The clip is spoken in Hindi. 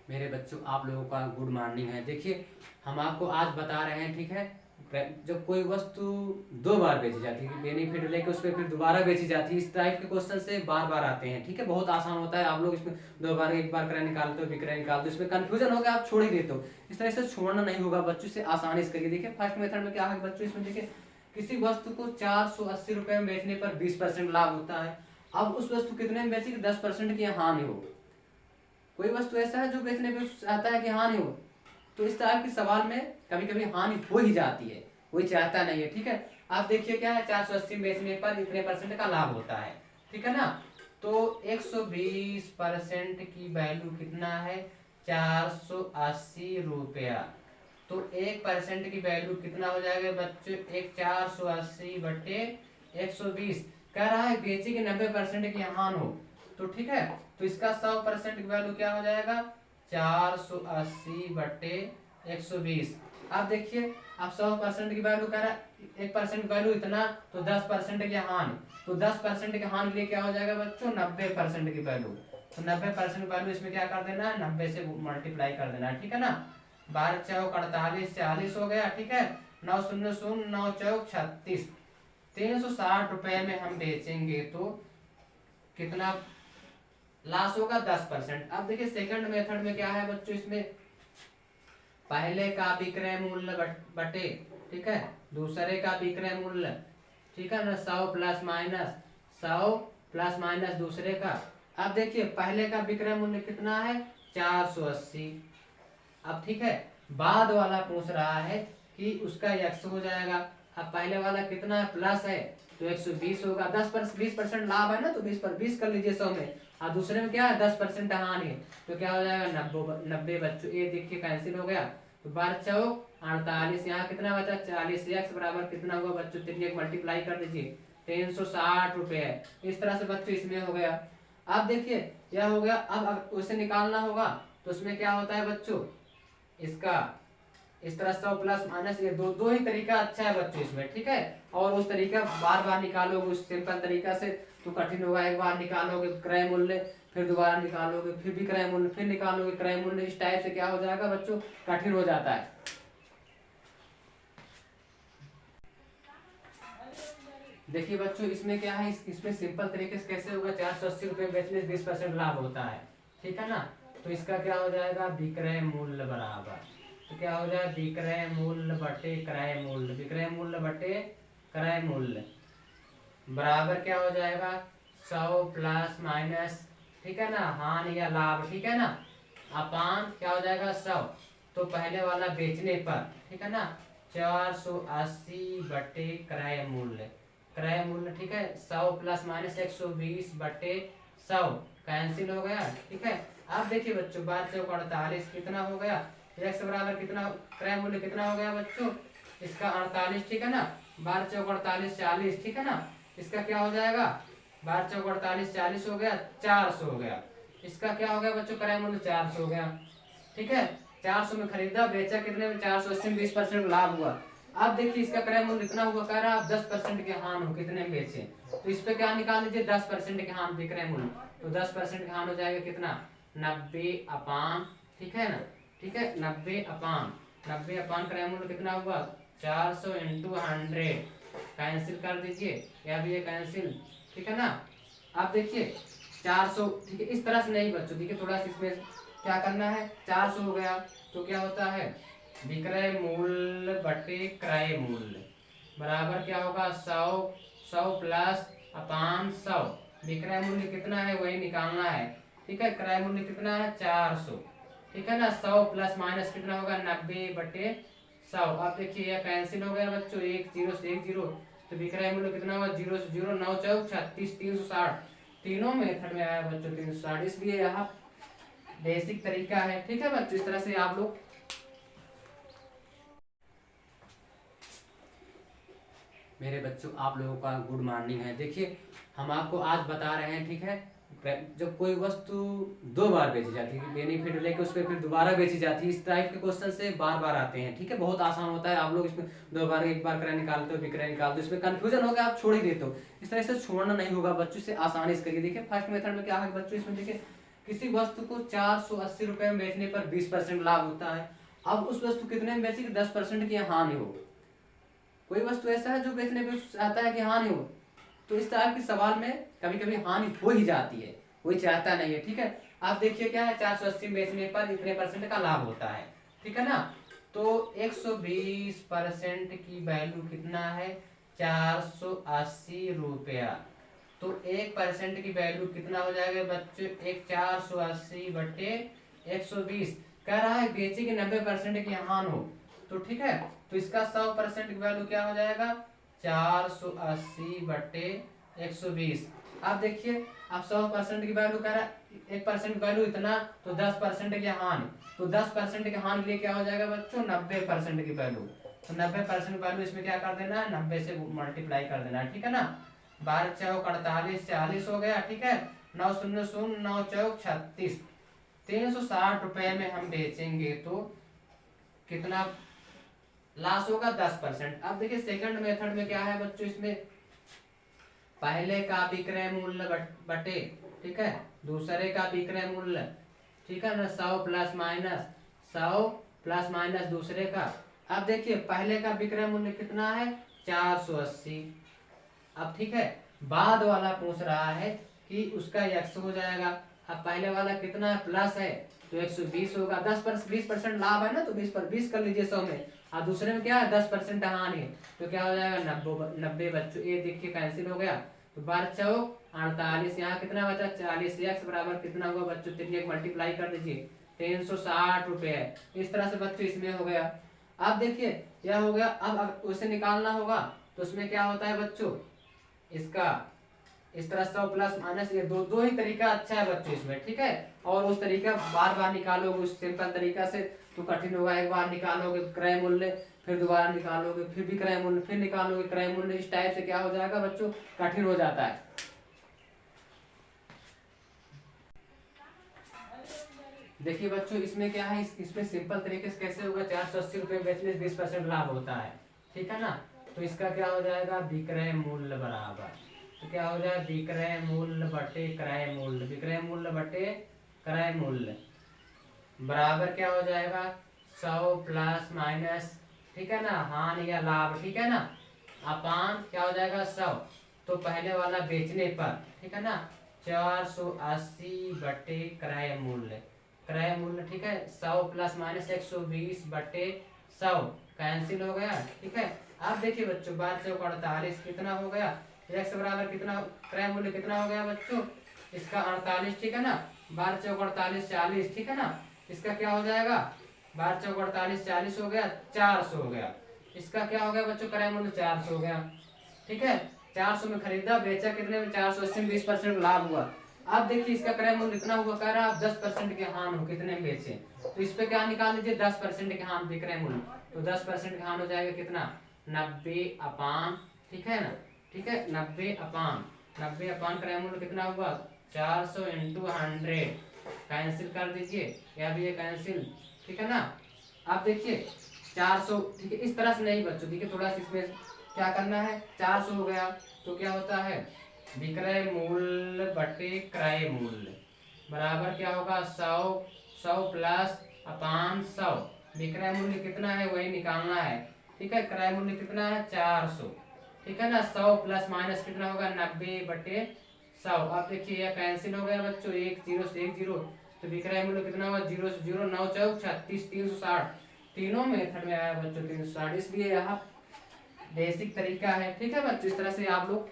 मेरे बच्चों, आप लोगों का गुड मॉर्निंग है। देखिए, हम आपको आज बता रहे हैं, ठीक है। जब कोई वस्तु दो बार बेची जाती है, बेनिफिट लेके उस पर फिर दोबारा बेची जाती है, इस टाइप के क्वेश्चन से बार बार आते हैं, ठीक है। बहुत आसान होता है, आप लोग इसमें दो बार एक बार क्रय निकालते हो, विक्रय निकालते हो, इसमें कंफ्यूजन हो गया, आप छोड़ ही देते हो। इस तरह से छोड़ना नहीं होगा बच्चों, से आसानी से करिए। देखिए, फर्स्ट मेथड में क्या है बच्चों, इसमें देखिए किसी वस्तु को 480 रुपए में बेचने पर 20% लाभ होता है। अब उस वस्तु कितने में बेची, 10% की हानि हो। कोई वस्तु ऐसा है जो बेचने पे चाहता है कि हानि हो, तो इस तरह के सवाल में कभी कभी हानि हो ही जाती है, कोई चाहता नहीं है, ठीक है। आप देखिए क्या है, 480 बेचने पर इतने परसेंट का लाभ होता है, ठीक है ना। तो 120% की वैल्यू कितना है, 480 रुपया। तो 1% की वैल्यू कितना हो जाएगा बच्चों, एक 480 बटे 120। कह रहा है बेचे की 90% की हानि हो, तो ठीक है। तो इसका 100% की वैल्यू क्या हो जाएगा, 480 बटे 120। आप देखिए, आप 100% की वैल्यू कह रहा है, 1% वैल्यू इतना, तो 10% की हानि, तो 10% की हानि के लिए क्या हो जाएगा बच्चों, 90% की वैल्यू। तो 90% वैल्यू इसमें क्या कर देना है, 90 से मल्टीप्लाई कर देना है, ठीक है ना। 12 चौक 48, 40 हो गया, ठीक है। 9 शून्य शून्य, 9 चौक 36। 360 रुपए में हम बेचेंगे तो कितना लॉस होगा, 10%। अब देखिए सेकंड मेथड में क्या है बच्चों, इसमें पहले का विक्रय मूल्य बटे, ठीक है, दूसरे का विक्रय मूल्य, ठीक है ना। 100 प्लस माइनस 100 प्लस माइनस दूसरे का। अब देखिए पहले का विक्रय मूल्य कितना है, 480। अब ठीक है, बाद वाला पूछ रहा है कि उसका x हो जाएगा। अब पहले वाला कितना है, प्लस है, तो 120 होगा। 20% लाभ है ना, तो 20 पर 20 कर लीजिए 100 में। और दूसरे में क्या है, 10% हानि है, तो क्या हो जाएगा, 90 बच्चों। ये देखिए कैंसिल हो गया, तो 12 चौक 48, यहाँ कितना बचा, 40। x बराबर कितना हुआ बच्चों, 3 मल्टीप्लाई कर दीजिए, 360 रुपये। इस तरह से बच्चों इसमें हो गया। अब देखिए यह हो गया। अब उसे निकालना होगा, तो उसमें क्या होता है बच्चों, इसका इस तरह 100 प्लस माइनस, ये दो दो ही तरीका अच्छा है बच्चों इसमें, ठीक है। और उस तरीका बार बार निकालोगे उस सिंपल तरीका से तो कठिन होगा। एक बार निकालोगे क्रय मूल्य, फिर दोबारा निकालोगे, फिर भी क्रय मूल्य, फिर निकालोगे क्रय मूल्य, इस टाइप से क्या हो जाएगा बच्चों, कठिन हो जाता है। देखिए बच्चों, इसमें क्या है, इसमें सिंपल तरीके से कैसे होगा, 480 रुपये बेचने से 20% लाभ होता है, ठीक है ना। तो इसका क्या हो जाएगा, विक्रय मूल्य बराबर, तो क्या हो जाए, विक्रय मूल्य बटे क्रय मूल्य, विक्रय मूल्य बटे क्रय मूल्य बराबर क्या हो जाएगा, 100 प्लस माइनस, ठीक है ना, हानि या लाभ, ठीक है ना, अपान क्या हो जाएगा 100। तो पहले वाला बेचने पर, ठीक है ना, 480 बटे क्रय मूल्य, क्रय मूल्य, ठीक है। 100 प्लस माइनस 120 बटे 100 कैंसिल हो गया, ठीक है। अब देखिए बच्चों, 12 चौक 48 कितना हो गया, x बराबर कितना, क्रय मूल्य कितना हो गया बच्चों, इसका 48, ठीक है ना। 12 चौक 48 40, ठीक है ना। इसका क्या हो जाएगा, 12 चौक 48 40 हो गया, 400 हो गया। इसका क्या हो गया बच्चों, क्रय मूल्य 400 हो गया, ठीक है। 400 में खरीदा, बेचा कितने में, 480 में 20% लाभ हुआ। अब देखिए इसका क्रय मूल्य कितना हुआ, कह रहा है आप 10% के हान हो, कितने में बेचे, तो इस पे क्या निकाल लीजिए, 10% के हान विक्रय मूल्य। तो 10% का हान हो जाएगा कितना, 90 अपान, ठीक है ना, ठीक है, 90 अपान क्रय मूल्य कितना हुआ, 400 इंटू 100 कैंसिल कर दीजिए, या भी ये कैंसिल, ठीक है ना। आप देखिए 400, ठीक है, इस तरह से नहीं बच्चों, देखिए थोड़ा सा इसमें क्या करना है, 400 हो गया, तो क्या होता है, विक्रय मूल्य बटे क्रय मूल्य बराबर क्या होगा, 100 प्लस अपान 100। विक्रय मूल्य कितना है वही निकालना है, ठीक है। क्रय मूल्य कितना है, 400, ठीक है ना। 100 प्लस माइनस कितना होगा, 90 बटे 100। अब देखिए यह कैंसिल हो गया बच्चों, एक जीरो से एक जीरो, तो विक्रय मूल्य कितना होगा, 0 से 0, 9 चौक 36, 360। तीनों मेथड में आया बच्चों 360, इसलिए यहाँ बेसिक तरीका है, ठीक है बच्चों। इस तरह से आप लोग, मेरे बच्चों आप लोगों का गुड मॉर्निंग है। देखिए, हम आपको आज बता रहे हैं, ठीक है। जब कोई वस्तु दो बार बेची जाती है, बेनिफिट लेके उस पर फिर दोबारा बेची जाती है, इस टाइप के क्वेश्चन से बार बार आते हैं, ठीक है। बहुत आसान होता है, आप लोग इसमें दो बार एक बार क्रय निकालते हो, विक्रय निकालते हो, इसमें कंफ्यूजन हो गया, आप छोड़ ही देते हो। इस तरह से छोड़ना नहीं होगा बच्चों, से आसानी से करिए। देखिए फर्स्ट मेथड में क्या है बच्चों, इसमें देखिए किसी वस्तु को 480 रुपए में बेचने पर 20% लाभ होता है। अब उस वस्तु कितने में बेची कि 10% की हानि हो। कोई वस्तु ऐसा है जो बेचने पे आता है कि हानि हो, तो इस तरह के सवाल में कभी कभी हानि हो ही जाती है, कोई चाहता नहीं है। ठीक है, आप देखिए क्या है, 480 बेचने पर इतने परसेंट का लाभ होता है। ठीक है ना, तो 120% की वैल्यू कितना है, 480 रुपया। तो 1% की वैल्यू कितना हो जाएगा बच्चों, 480/120। कह रहा है बेचे की 90% की हानि हो, तो ठीक है, तो इसका 100% की वैल्यू क्या हो जाएगा, 480/120। आप देखिए, आप 100% की वैल्यू कह रहा है, 1% की वैल्यू इतना, तो 10% की हानि, तो 10% की हानि के लिए क्या हो जाएगा बच्चों, 90% की वैल्यू। तो 90% वैल्यू इसमें क्या कर देना है, 90 से मल्टीप्लाई कर देना है। ठीक है ना, 12 चौक 48, 40 हो गया। ठीक है, 9 शून्य शून्य, 9 चौक 36, 360 रुपए में हम बेचेंगे तो कितना लॉस होगा, 10%। अब देखिए सेकंड मेथड में क्या है बच्चों, इसमें पहले का विक्रय मूल्य बटे, ठीक है, दूसरे का विक्रय मूल्य, ठीक है ना, 100 प्लस माइनस 100 प्लस माइनस दूसरे का। अब देखिए पहले का विक्रय मूल्य कितना है, 480। अब ठीक है, बाद वाला पूछ रहा है कि उसका x हो जाएगा। अब पहले वाला कितना है, प्लस है, तो 120 होगा। 20% लाभ है ना, तो 20 कर लीजिए 100 में। और दूसरे में क्या है, 10% हानि है, तो क्या हो जाएगा, 90 बच्चों। ये देखिए कैंसिल हो गया, तो 12 चौक 48, यहाँ कितना बचा, 40। x बराबर कितना हुआ बच्चों, 3 मल्टीप्लाई कर दीजिए, 360 रुपए। इस तरह से बच्चों इसमें हो गया। अब देखिए यह हो गया। अब उसे निकालना होगा, तो उसमें क्या होता है बच्चों, इसका इस तरह 100 प्लस माइनस, ये दो ही तरीका अच्छा है बच्चों इसमें। ठीक है, और उस तरीका बार बार निकालोगे उस सिंपल तरीका से तो कठिन होगा। एक बार निकालोगे क्रय मूल्य, फिर दोबारा निकालोगे, फिर भी क्रय मूल्य, फिर निकालोगे क्रय मूल्य, इस टाइप से क्या हो जाएगा बच्चों, कठिन हो जाता है। देखिए बच्चों इसमें क्या है, इसमें सिंपल तरीके से कैसे होगा, 480 रुपए बेचने से 20% लाभ होता है। ठीक है ना, तो इसका क्या हो जाएगा, विक्रय मूल्य बराबर, तो क्या हो जाएगा, विक्रय मूल्य बटे क्रय मूल्य, विक्रय मूल्य बटे क्रय मूल्य बराबर क्या हो जाएगा, 100 प्लस माइनस, ठीक है ना, हानि या लाभ, ठीक है ना, अपान क्या हो जाएगा 100, तो पहले वाला बेचने पर, ठीक है ना, 480 बटे क्रय मूल्य, क्रय मूल्य, ठीक है, 100 प्लस माइनस 120 बटे 100 कैंसिल हो गया। ठीक है, अब देखिए बच्चों 12 चौक 48 कितना हो गया, x बराबर कितना, क्रय मूल्य कितना हो गया बच्चों, इसका 48। ठीक है ना, 12 चौक 48 40, ठीक है ना, इसका क्या हो जाएगा, 12 चौक 48 40 हो गया, 400 हो गया। इसका क्या हो गया बच्चों, क्रय मूल्य 400 हो गया। ठीक है, 400 में खरीदा, बेचा कितने में, 480 में 20% लाभ हुआ। अब देखिए इसका क्रय मूल्य कितना हुआ, कह रहा है आप 10% के हान हो, कितने में बेचे, तो इस पे क्या निकाल लीजिए, 10% के हान विक्रय मूल्य, तो 10% के हान हो जाएगा कितना, 90 अपान, ठीक है ना, ठीक है, 90 अपान क्रय मूल्य कितना हुआ, 400 इंटू 100 कैंसिल कर दीजिए, यह भी है कैंसिल। ठीक है ना, आप देखिए 400, ठीक है, इस तरह से नहीं बच्चों, देखिए थोड़ा सा इसमें क्या करना है, 400 हो गया तो क्या होता है, विक्रय मूल्य बटे क्रय मूल्य बराबर क्या होगा, 100 प्लस अपान 100, विक्रय मूल्य कितना है वही निकालना है। ठीक है, क्रय मूल्य कितना है 400, ठीक है ना, 100 प्लस माइनस कितना होगा, 90 बटे 100। अब देखिए यह कैंसिल हो गया बच्चों, 1 0 से 1 0, तो विक्रय मूल्य कितना होगा, 0 से 0, 9 चौक 36, 360, तीनों मेथड में आया बच्चों 360, इसलिए यहाँ बेसिक तरीका है। ठीक है बच्चों, इस तरह से आप लोग